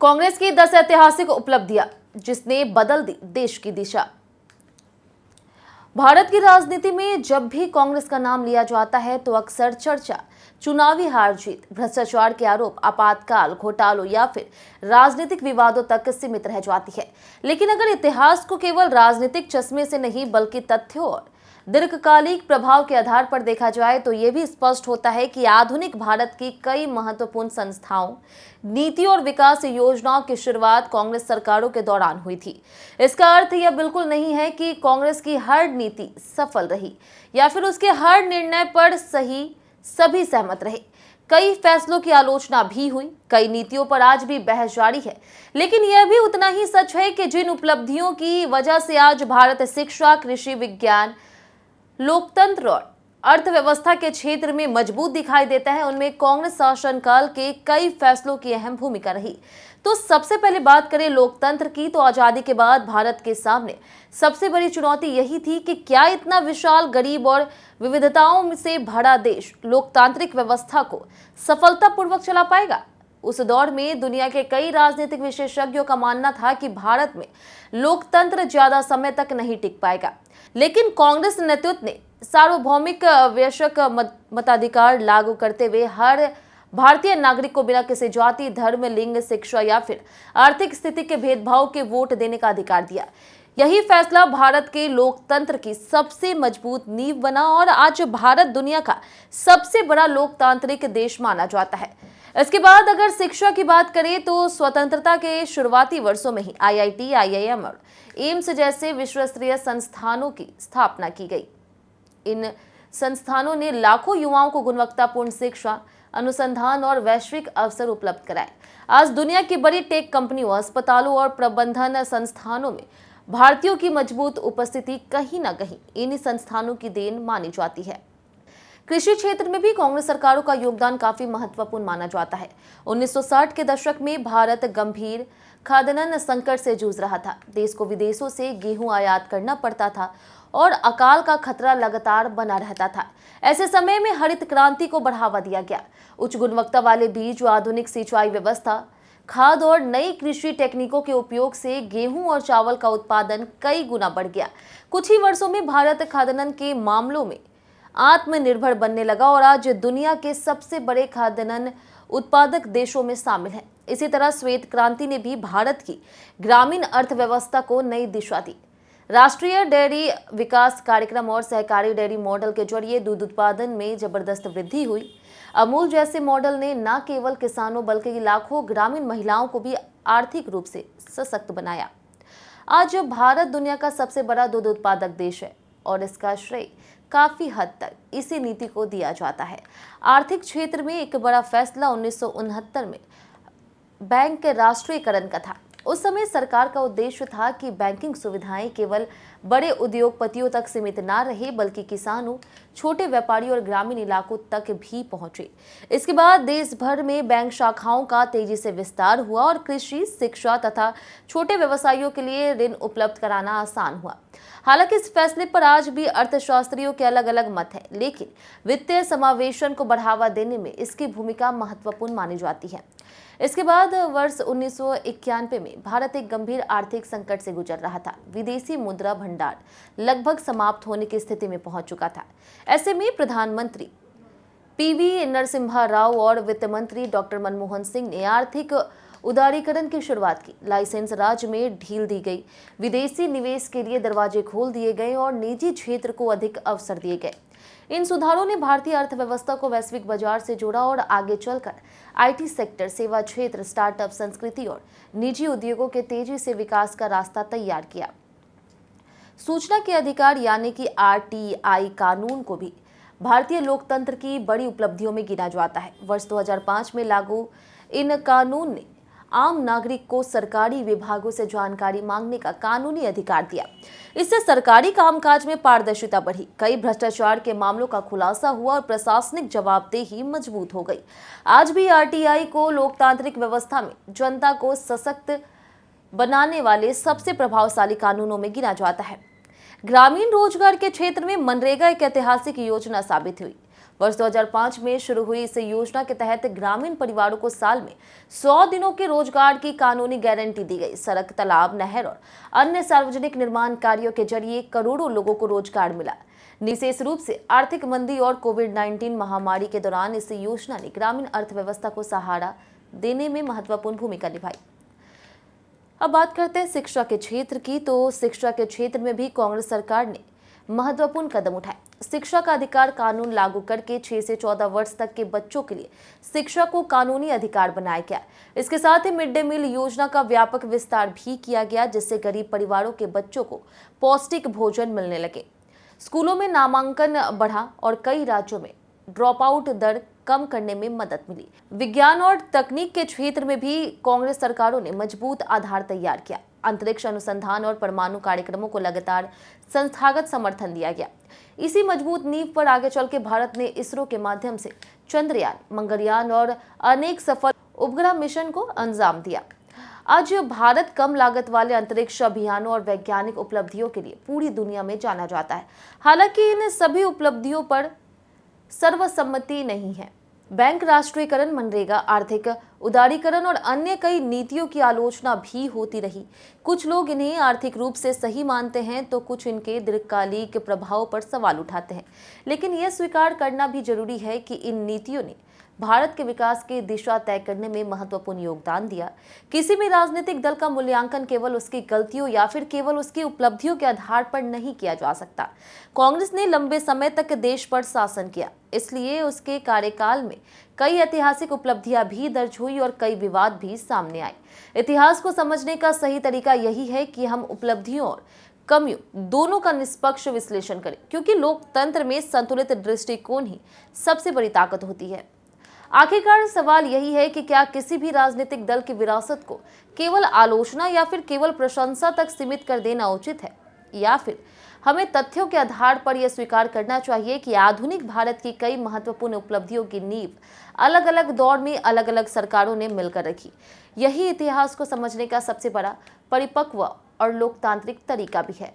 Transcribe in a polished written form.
कांग्रेस की 10 ऐतिहासिक उपलब्धियां जिसने बदल दी देश की दिशा। भारत की राजनीति में जब भी कांग्रेस का नाम लिया जाता है तो अक्सर चर्चा चुनावी हार जीत, भ्रष्टाचार के आरोप, आपातकाल, घोटालों या फिर राजनीतिक विवादों तक सीमित रह जाती है। लेकिन अगर इतिहास को केवल राजनीतिक चश्मे से नहीं बल्कि तथ्यों और दीर्घकालिक प्रभाव के आधार पर देखा जाए तो ये भी स्पष्ट होता है कि आधुनिक भारत की कई महत्वपूर्ण संस्थाओं, नीतियों और विकास योजनाओं की शुरुआत कांग्रेस सरकारों के दौरान हुई थी। इसका अर्थ यह बिल्कुल नहीं है कि कांग्रेस की हर नीति सफल रही या फिर उसके हर निर्णय पर सभी सहमत रहे। कई फैसलों की आलोचना भी हुई, कई नीतियों पर आज भी बहस जारी है। लेकिन यह भी उतना ही सच है कि जिन उपलब्धियों की वजह से आज भारत शिक्षा, कृषि विज्ञान, लोकतंत्र और अर्थव्यवस्था के क्षेत्र में मजबूत दिखाई देता है, उनमें कांग्रेस शासनकाल के कई फैसलों की अहम भूमिका रही। तो सबसे पहले बात करें लोकतंत्र की, तो आजादी के बाद भारत के सामने सबसे बड़ी चुनौती यही थी कि क्या इतना विशाल, गरीब और विविधताओं से भरा देश लोकतांत्रिक व्यवस्था को सफलतापूर्वक चला पाएगा। उस दौर में दुनिया के कई राजनीतिक विशेषज्ञों का मानना था कि भारत में लोकतंत्र ज्यादा समय तक नहीं टिक पाएगा। लेकिन कांग्रेस नेतृत्व ने सार्वभौमिक वयस्क मताधिकार लागू करते हुए हर भारतीय नागरिक को बिना किसी जाति, धर्म, लिंग, शिक्षा या फिर आर्थिक स्थिति के भेदभाव के वोट देने का अधिकार दिया। यही फैसला भारत के लोकतंत्र की सबसे मजबूत नींव बना और आज भारत दुनिया का सबसे बड़ा लोकतांत्रिक देश माना जाता है। इसके बाद अगर शिक्षा की बात करें तो स्वतंत्रता के शुरुआती वर्षों में ही IIT, IIM और एम्स जैसे विश्व स्तरीय संस्थानों की स्थापना की गई। इन संस्थानों ने लाखों युवाओं को गुणवत्तापूर्ण शिक्षा, अनुसंधान और वैश्विक अवसर उपलब्ध कराए। आज दुनिया की बड़ी टेक कंपनियों, अस्पतालों और प्रबंधन संस्थानों में भारतीयों की मजबूत उपस्थिति कहीं ना कहीं इन्हीं संस्थानों की देन मानी जाती है। कृषि क्षेत्र में भी कांग्रेस सरकारों का योगदान काफी महत्वपूर्ण माना जाता है। 1960 के दशक में भारत गंभीर खाद्यान्न संकट से जूझ रहा था। देश को विदेशों से गेहूं आयात करना पड़ता था और अकाल का खतरा लगातार बना रहता था। ऐसे समय में हरित क्रांति को बढ़ावा दिया गया। उच्च गुणवत्ता वाले बीज, आधुनिक सिंचाई व्यवस्था, खाद और नई कृषि टेक्निकों के उपयोग से गेहूं और चावल का उत्पादन कई गुना बढ़ गया। कुछ ही वर्षों में भारत खाद्यान्न के मामलों में आत्मनिर्भर बनने लगा और आज दुनिया के सबसे बड़े खाद्यान्न उत्पादक देशों में शामिल है। इसी तरह श्वेत क्रांति ने भी भारत की ग्रामीण अर्थव्यवस्था को नई दिशा दी। राष्ट्रीय डेयरी विकास कार्यक्रम और सहकारी डेयरी मॉडल के जरिए दूध उत्पादन में जबरदस्त वृद्धि हुई। अमूल जैसे मॉडल ने न केवल किसानों बल्कि लाखों ग्रामीण महिलाओं को भी आर्थिक रूप से सशक्त बनाया। आज भारत दुनिया का सबसे बड़ा दूध उत्पादक देश है और इसका श्रेय काफी हद तक इसी नीति को दिया जाता है। आर्थिक क्षेत्र में एक बड़ा फैसला 1969 में बैंक के राष्ट्रीयकरण का था। उस समय सरकार का उद्देश्य था कि बैंकिंग सुविधाएं केवल बड़े उद्योगपतियों तक सीमित ना रहे बल्कि किसानों, छोटे व्यापारियों और ग्रामीण इलाकों तक भी पहुंचे। इसके बाद देश भर में बैंक शाखाओं का तेजी से विस्तार हुआ और कृषि, शिक्षा तथा छोटे व्यवसायियों के लिए ऋण उपलब्ध कराना आसान हुआ। हालांकि इस फैसले पर आज भी अर्थशास्त्रियों के अलग अलग मत हैं, लेकिन वित्तीय समावेशन को बढ़ावा देने में इसकी भूमिका महत्वपूर्ण मानी जाती है। इसके बाद वर्ष 1991 में भारत एक गंभीर आर्थिक संकट से गुजर रहा था। विदेशी मुद्रा भंडार लगभग समाप्त होने की स्थिति में पहुंच चुका था। ऐसे में प्रधानमंत्री PV नरसिम्हा राव और वित्त मंत्री डॉक्टर मनमोहन सिंह ने आर्थिक उदारीकरण की शुरुआत की। लाइसेंस राज में ढील दी गई, विदेशी निवेश के लिए दरवाजे खोल दिए गए और निजी क्षेत्र को अधिक अवसर दिए गए। इन सुधारों ने भारतीय अर्थव्यवस्था को वैश्विक बाजार से जोड़ा और आगे चलकर IT सेक्टर, सेवा क्षेत्र, स्टार्टअप, संस्कृति और निजी उद्योगों के तेजी से विकास का रास्ता तैयार किया। सूचना के अधिकार यानी कि RTI कानून को भी भारतीय लोकतंत्र की बड़ी उपलब्धियों में गिना जाता है। वर्ष 2005 में लागू इन कानून ने आम नागरिक को सरकारी विभागों से जानकारी मांगने का कानूनी अधिकार दिया। इससे सरकारी कामकाज में पारदर्शिता बढ़ी, कई भ्रष्टाचार के मामलों का खुलासा हुआ और प्रशासनिक जवाबदेही मजबूत हो गई। आज भी RTI को लोकतांत्रिक व्यवस्था में जनता को सशक्त बनाने वाले सबसे प्रभावशाली कानूनों में गिना जाता है। ग्रामीण रोजगार के क्षेत्र में मनरेगा एक ऐतिहासिक योजना साबित हुई। वर्ष 2005 में शुरू हुई इस योजना के तहत ग्रामीण परिवारों को साल में 100 दिनों के रोजगार की कानूनी गारंटी दी गई। सड़क, तालाब, नहर और अन्य सार्वजनिक निर्माण कार्यों के जरिए करोड़ों लोगों को रोजगार मिला। विशेष रूप से आर्थिक मंदी और कोविड-19 महामारी के दौरान इस योजना ने ग्रामीण अर्थव्यवस्था को सहारा देने में महत्वपूर्ण भूमिका निभाई। अब बात करते हैं शिक्षा के क्षेत्र की। तो शिक्षा के क्षेत्र में भी कांग्रेस सरकार ने महत्वपूर्ण कदम उठाए। शिक्षा का अधिकार कानून लागू करके 6 से 14 वर्ष तक के बच्चों के लिए शिक्षा को कानूनी अधिकार बनाया गया। इसके साथ ही मिड डे मील योजना का व्यापक विस्तार भी किया गया, जिससे गरीब परिवारों के बच्चों को पौष्टिक भोजन मिलने लगे। स्कूलों में नामांकन बढ़ा और कई राज्यों में ड्रॉप आउट दर कम करने में मदद मिली। विज्ञान और तकनीक के क्षेत्र में भी कांग्रेस सरकारों ने मजबूत आधार तैयार किया। अंतरिक्ष अनुसंधान और परमाणु कार्यक्रमों को लगातार संस्थागत समर्थन दिया गया। इसी मजबूत नींव पर आगे चल के भारत ने इसरो के माध्यम से चंद्रयान, मंगलयान और अनेक सफल उपग्रह मिशन को अंजाम दिया। आज भारत कम लागत वाले अंतरिक्ष अभियानों और वैज्ञानिक उपलब्धियों के लिए पूरी दुनिया में जाना जाता है। हालांकि इन सभी उपलब्धियों पर सर्वसम्मति नहीं है। बैंक राष्ट्रीयकरण, मनरेगा, आर्थिक उदारीकरण और अन्य कई नीतियों की आलोचना भी होती रही। कुछ लोग इन्हें आर्थिक रूप से सही मानते हैं तो कुछ इनके दीर्घकालिक प्रभाव पर सवाल उठाते हैं। लेकिन यह स्वीकार करना भी जरूरी है कि इन नीतियों ने भारत के विकास की दिशा तय करने में महत्वपूर्ण योगदान दिया। किसी भी राजनीतिक दल का मूल्यांकन केवल उसकी गलतियों या फिर केवल उसकी उपलब्धियों के आधार पर नहीं किया जा सकता। कांग्रेस ने लंबे समय तक देश पर शासन किया, इसलिए उसके कार्यकाल में कई ऐतिहासिक उपलब्धियां भी दर्ज हुई और कई विवाद भी सामने आए। इतिहास को समझने का सही तरीका यही है कि हम उपलब्धियों और कमियों दोनों का निष्पक्ष विश्लेषण करें, क्योंकि लोकतंत्र में संतुलित दृष्टिकोण ही सबसे बड़ी ताकत होती है। आखिरकार सवाल यही है कि क्या किसी भी राजनीतिक दल की विरासत को केवल आलोचना या फिर केवल प्रशंसा तक सीमित कर देना उचित है, या फिर हमें तथ्यों के आधार पर यह स्वीकार करना चाहिए कि आधुनिक भारत की कई महत्वपूर्ण उपलब्धियों की नींव अलग अलग दौर में अलग अलग सरकारों ने मिलकर रखी। यही इतिहास को समझने का सबसे बड़ा, परिपक्व और लोकतांत्रिक तरीका भी है।